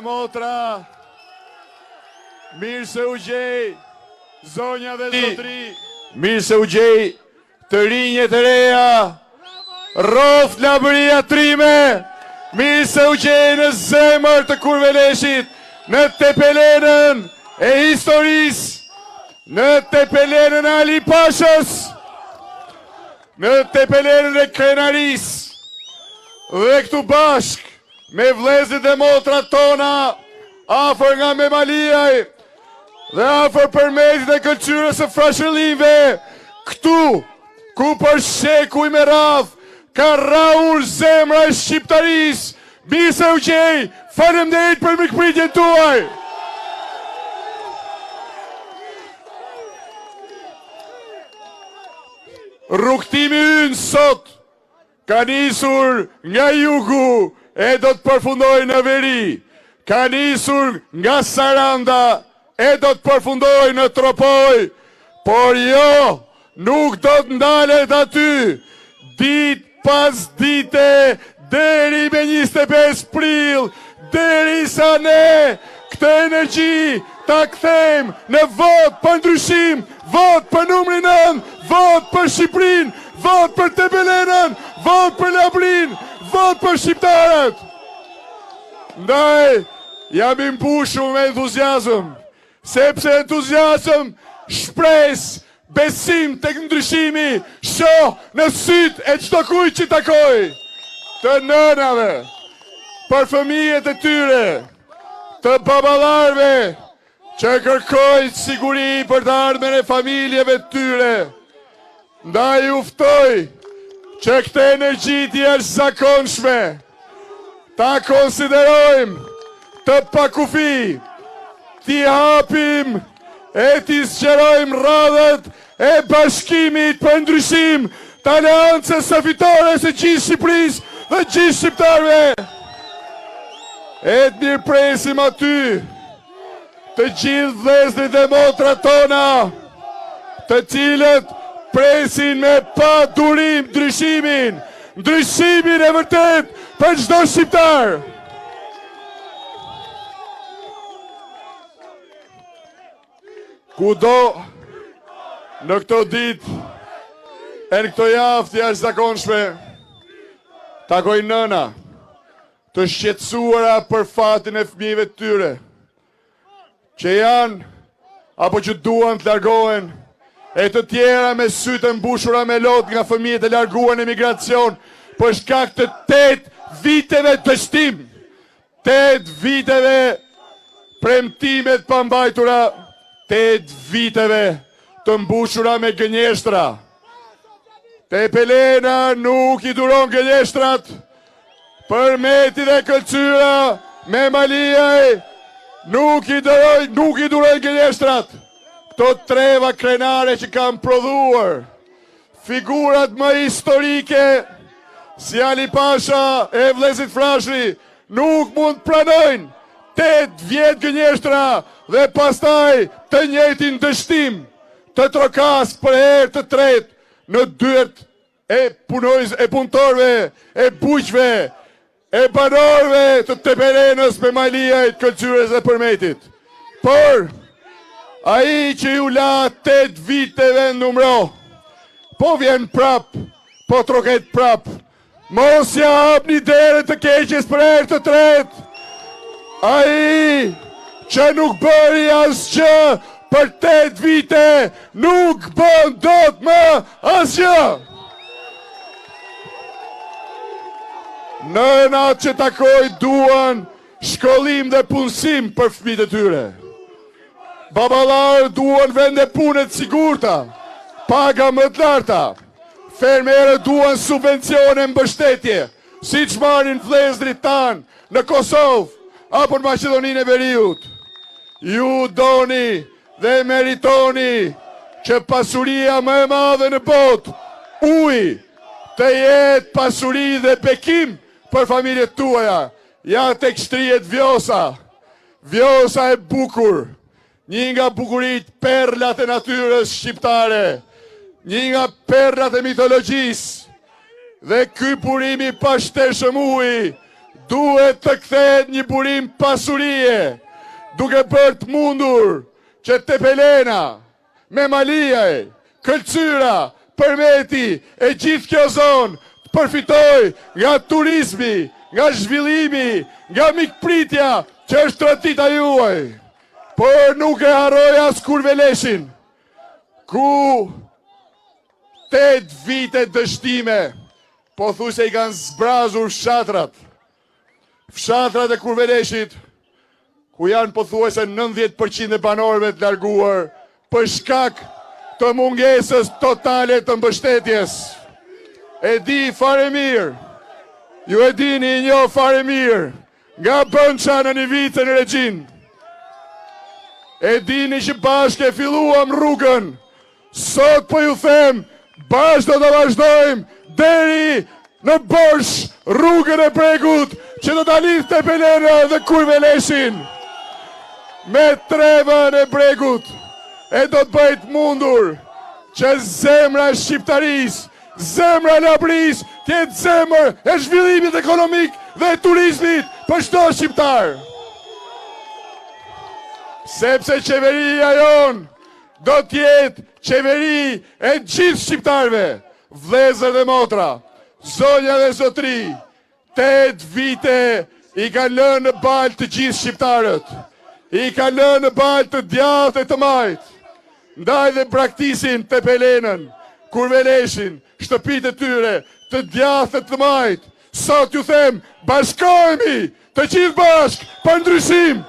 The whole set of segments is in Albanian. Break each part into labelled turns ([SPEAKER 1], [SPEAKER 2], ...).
[SPEAKER 1] Motra, mirë se u gjej, zonja dhe zotri, mirë se u gjej, të rinjet e reja, rof labëria trime, mirë se u gjej në zemër të Kurveleshit, në tepelenën e historisë, në tepelenën e Ali Pashës, në tepelenën e krenarisë, dhe këtu bashk, me vlezit e motrat tona, afer nga Memaliaj, dhe afer përmetit e këlqyrës e frashëllive, këtu, ku për shekuj me radh, ka raur zemra e shqiptaris, bise u gjej, faleminderit për mikpritjen tuaj. Rrugtimi ynë sot, ka nisur nga jugu, e do të përfundoj në veri, ka nisur nga Saranda, e do të përfundoj në Tropoj, por jo, nuk do të ndalet aty, dit pas dite, deri me 25 prill, deri sa ne, këtë energji, ta kthejmë në vot për ndryshim, vot për numrin 9, vot për Shqiprin, vot për Tepelenën, vot për Labrin, vot për shqiptarët. Ndaj, jam i mbushur me entuziazëm, sepse entuziazëm, shpresë, besim tek ndryshimi, shoh në syt e çdo kujt që takoj, të nënave, për fëmijët e tyre, të baballarëve që kërkojnë siguri për të ardhmen e familjeve të tyre. Ndaj uftoj që këtë energji të jashtëzakonshme ta konsiderojmë të pakufi, t'i hapim e t'i zgjerojmë radhët e bashkimit për ndryshim të aleancës së fitores e gjithë Shqipërisë dhe gjithë shqiptarëve. E të mirëpresim aty të gjithë vëllezërit e motrat tona, të cilët presin me pa durim ndryshimin e vërtet për çdo shqiptar. Kudo në këto ditë e në këto javë të jashtëzakonshme, takoj nëna të shqetësuara për fatin e fëmijëve të tyre, që janë apo që duan të largohen, e të tjera me sytë mbushura me lot nga fëmijët e larguar në emigracion për shkak të 8 viteve dështim, 8 viteve premtimet pambajtura, 8 viteve të mbushura me gënjeshtra. Tepelena nuk i duron gënjeshtrat, Përmeti dhe Këlqyra, Memaliaj, nuk i duron gënjeshtrat. Këto treva krenare që kam prodhuar, figurat më historike, si Ali Pasha e vëllezrit Frashëri, nuk mund pranojnë 8 vjet gënjeshtra dhe pastaj të njëjtin dështim të trokas për herë të tretë në dyert e punëtorëve, e buqve, e banorëve të Tepelenës, Memaliajt, Këlqyrës dhe Përmetit. Por ai që ju la 8 viteve në numro, po vjen prap, po troket prap. Mos ja hapni derën të keqes për herë të tretë. Ai që nuk bëri asgjë për 8 vite, nuk bën dot më asgjë. Nënat që takoj duan shkollim dhe punësim për fëmijët e tyre. Baballarë duan vende pune të sigurta, paga më të larta. Fermerët duan subvencione mbështetje, siç marrin vëllezërit tanë në Kosovë apo në Maqedoninë e Veriut. Ju doni dhe meritoni që pasuria më e madhe në botë, ujë, të jetë pasuri dhe bekim për familjet tuaja. Ja tek shtrihet Vjosa, Vjosa e bukur, një nga bukurit perlat e natyrës shqiptare, një nga perlat e mitologjisë, dhe ky burimi pa shteshëm uji duhet të kthehet një burim pasurie, duke bërë të mundur që Tepelena, Memaliaj, Këlqyra, Përmeti e gjithë kjo zonë të përfitoj nga turizmi, nga zhvillimi, nga mikpritja që është tradita juaj. Por nuk e harroj as Kurveleshin, ku 8 vite dështime, po thu se i kanë zbrazur fshatrat. Fshatrat e Kurveleshit, ku janë pothuajse 90% e banorëve të larguar për shkak të mungesës totale të mbështetjes. E di fare mirë, ju e dini një fare mirë, nga Bënça në Nivicë në Regjinë. E dini që bashkë e filluam rrugën, sot po ju them, bashkë do të vazhdojmë deri në Borsh rrugën e Bregut, që do ta lidhë Tepelena dhe Kurveleshin me trevën e Bregut, e do të bëjt mundur që zemra e shqiptaris, zemra e labris, tjetë zemër e zhvillimit ekonomik dhe turizmit për çdo shqiptar. Sepse qeveria jon do t'jetë qeveri e gjithë shqiptarve, vlezër dhe motra, zonja dhe zotri, 8 vite i ka lënë në balë të gjithë shqiptarët, i ka lënë në balë të djathtë e të majtë, ndaj dhe braktisin Tepelenën, Kurveleshin, shtëpitë e tyre, të djathtë e të majtë. Sot ju them, bashkohemi të gjithë bashkë për ndryshim,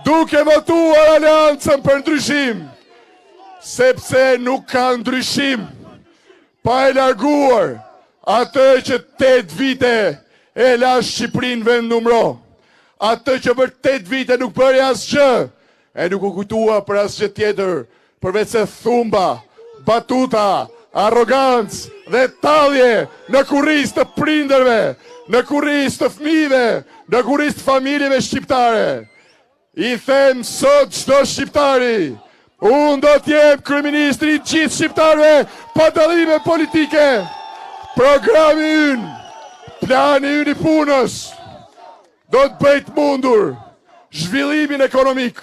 [SPEAKER 1] duke votuar aleancën për ndryshim, sepse nuk ka ndryshim pa e larguar atë që 8 vite e la Shqipërinë vend numro, atë që për 8 vite nuk bëri asgjë, e nuk u kujtua për asgjë tjetër, përveç se thumba, batuta, arrogancë dhe tallje në kurriz të prindërve, në kurriz të fëmijëve, në kurriz të familjeve shqiptare. I them sot çdo shqiptari, unë do t'jem kryeministri i gjithë shqiptarëve pa dallime politike. Programi ynë, plani ynë i punës do të bëjt mundur zhvillimin ekonomik,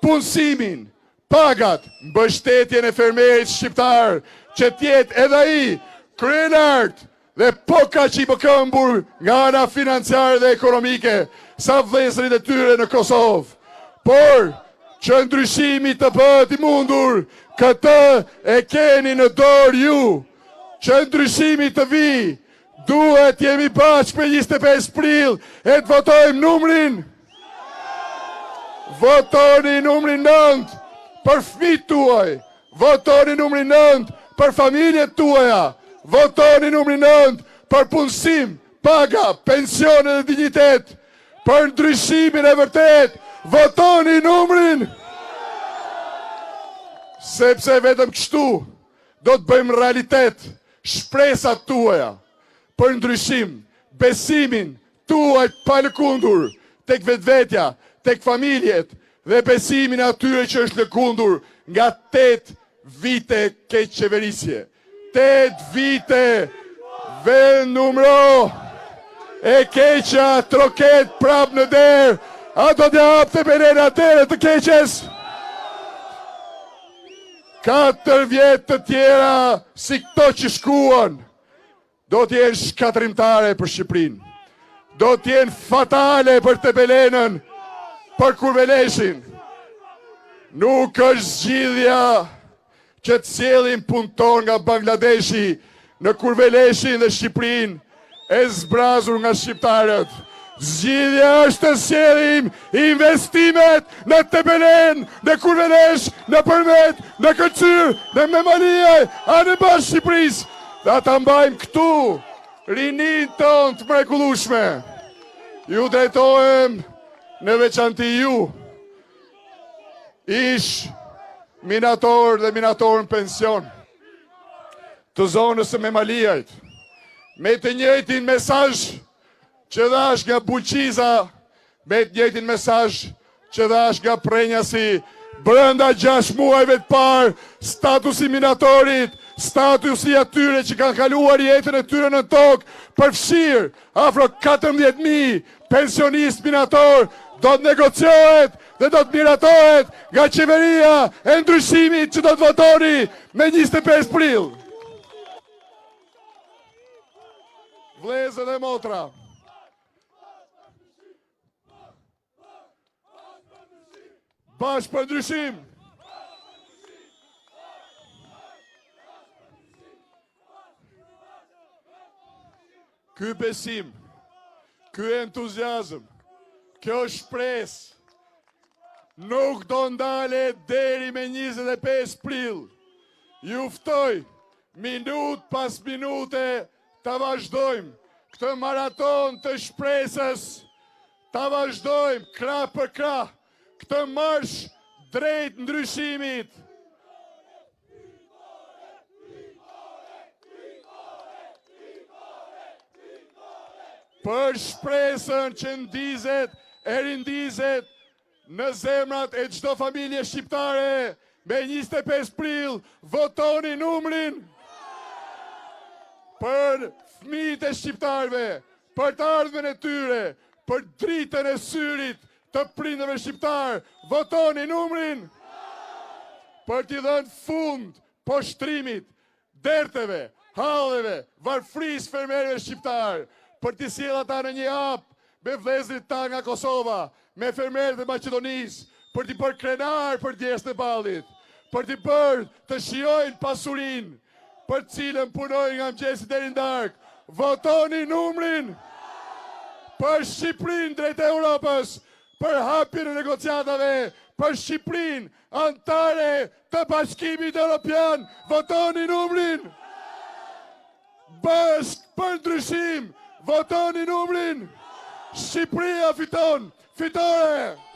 [SPEAKER 1] punësimin, pagat, mbështetjen e fermerit shqiptar, që tjetë edhe ai krenart dhe po ka që i këmbur nga ana financiare dhe ekonomike, sa vlezërit e tyre në Kosovë. Por, që ndryshimi të bëhet i mundur, këtë e keni në dorë ju. Që ndryshimi të vi, duhet jemi bashkë me 25 prill e të votojmë numrin. Votoni numrin 9 për fëmijët tuaj, votoni numrin 9 për familjet tuaja, votoni numrin 9 për punësim, paga, pensione dhe dignitet, për ndryshimin e vërtet, votoni numrin. Sepse vetëm kështu do të bëjmë realitet shpresat tuaja për ndryshim, besimin tuaj pa lëkundur tek vetvetja, tek familjet dhe besimin atyre që është lëkundur nga 8 vite keq qeverisje. 8 vite vend numro e keqa troket prap në derë. A do t'ja hap Tepelena atere të keqes? 4 vjetë të tjera si këto që shkuan do t'jenë shkatrimtare për Shqipërinë, do t'jenë fatale për Tepelenën, për Kurveleshin. Nuk është zgjidhja që të sjellim punëtor nga Bangladeshi në Kurveleshin dhe Shqipërinë e zbrazur nga shqiptarët. Zgjidhja është të sjellim investimet në Tepelenë, në Kurvelesh, në Përmet, në Këlqyr, në Memaliaj, anë bashkë Shqipërisë, dhe ta mbajmë këtu rinin tonë të mrekullueshme. Ju drejtohem në veçanti ju, ish minator dhe minator në pension të zonës së Memaliajt, me të njëjtin mesazh që dhash nga Bulqiza, me të njëjtin mesazh që dhash nga Prenjasi, brenda 6 muajve të parë, statusi minatorit, statusi atyre që kanë kaluar jetën e tyre në tokë, përfshirë afro 14.000 pensionist minator do të negociohet dhe do të miratohet nga qeveria e ndryshimit që do të votoni me 25 prill. Vëllezër dhe motra, Bashkë për ndryshim. Ky besim, ky entuziazm, kjo shpresë nuk do ndale deri me 25 prill. Ju ftoj, minut pas minute, ta vazhdojmë këtë maraton të shpresës, ta vazhdojmë krah për krah, këtë marsh drejt ndryshimit. Për shpresën që ndizet e rindizet në zemrat e çdo familje shqiptare, me 25 prill votoni numrin për fëmijët e shqiptarëve, për të ardhmen e tyre, për dritën e syrit të prindërve shqiptar, votoni numrin për t'i dhënë fund poshtrimit, derteve, halleve, varfrisë fermerëve shqiptar, për t'i sjellë ata në një hap me vëllezërit ta nga Kosova, me fermerët e Maqedonisë, për t'i bërë krenar për djesë në ballit, për t'i bërë të shijojnë pasurinë, për cilën punojnë nga mëngjesi deri në darkë. Votoni numrin për Shqipërinë drejt Europës, për hapjen e negociatave, për Shqipërinë antare të Bashkimit Evropian. Votoni numrin. Bashkë për ndryshim. Votoni numrin. Shqipëria fiton. Fitore.